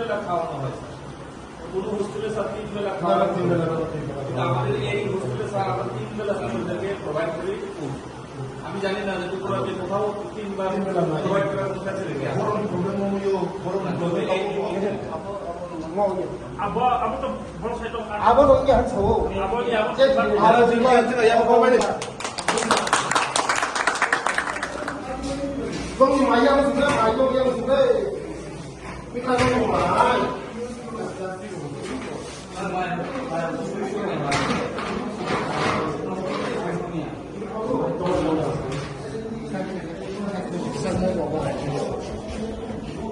বেলা খাওয়ানো হয় কোনো হোস্টেলে স্যার 3 বেলা খাওয়ানো কিন্তু আমাদের এই হোস্টেলে স্যার আমরা 3 বেলা স্টুডেন্টদেরকে প্রোভাইড করি ফুড। আমি জানি না যে ত্রিপুরাতে কোথাও 3 বার প্রোভাইড করার কাছে রেখে 아버는 이게 한 소. 알아 지금 야 빨리. 형님 많이 하고 싶어? 많이 하고 싶어? 미카는 거 많아.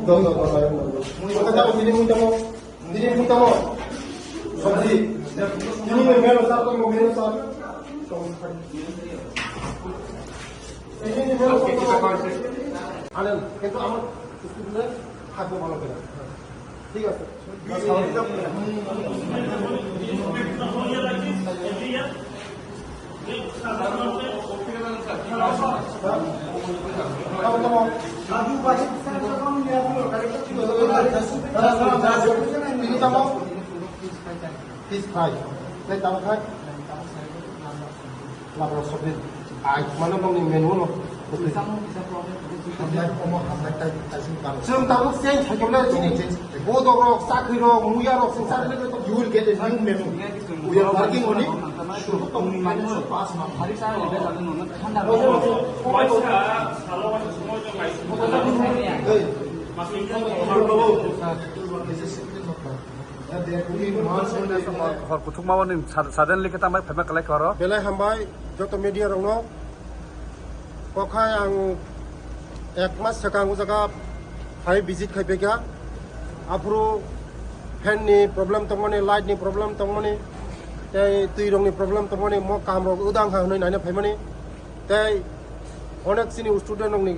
너. 그다음 니네 문다고. सब्जी यही में मेरे साथ तो मेरे साथ आनंद কিন্তু আমার স্কুলে থাকবো ভালো করে ঠিক আছে This price. Lấy tao khác. Là một số tiền. Ai mà nó không menu nó. 지금 다 학생 자격을 지내 모도록 사크로 무야로 생산을 해도 you will get a new menu. We are working on it. 부통마원님 사전 리케 담에 배면 깔래 걸어. belai hambai joto media rongno kokai ang ekmas sakang jaga hai visit khai pega apro fan ni problem tongmani light ni problem tongmani tai tui rong ni problem tongmani mo kam rok udang ha noi naina phaimani tai onek sini student rong ni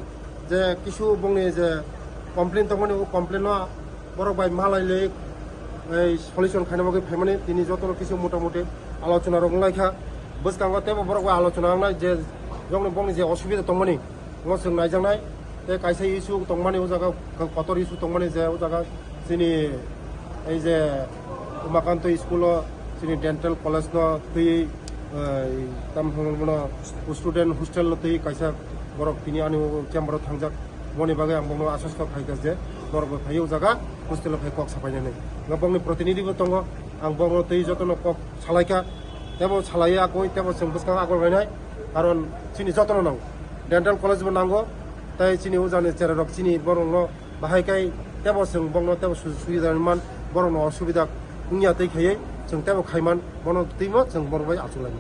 je kisu bongni je complain tongmani o complain no borok bai malai le এই solution খাইনাবাকে ফেমানি তিনি যত কিছু মোটামুটি আলোচনা রংলাইখা বসকাঙ্গ তেব বরক আলোচনা রংলাই যে জংনি বংনি যে অসুবিধা তংমানি ngo sung naijangnai te kaisa issue tongmani o jaga kotor issue tongmani je o jaga sini ei je umakanto school sini dental college no tui tam hono student hostel no tui kaisa borok tini ani chamber thangjak boni bagai ang bongno asas ka khaikas je borok phai o jaga hostel phai kok sapainani ngabongni protinidhi bo tongo ang bongno tui jotono kok salaika tebo salaya koi tebo sung buskang agor bainai karon sini jotono nang dental college bo nango tai sini ujane cherarok sini borongno bahaikai tebo sung bongno tebo subidaman borongno osubida ungya tei khayai sung tebo khaiman bono timo sung borbai achulani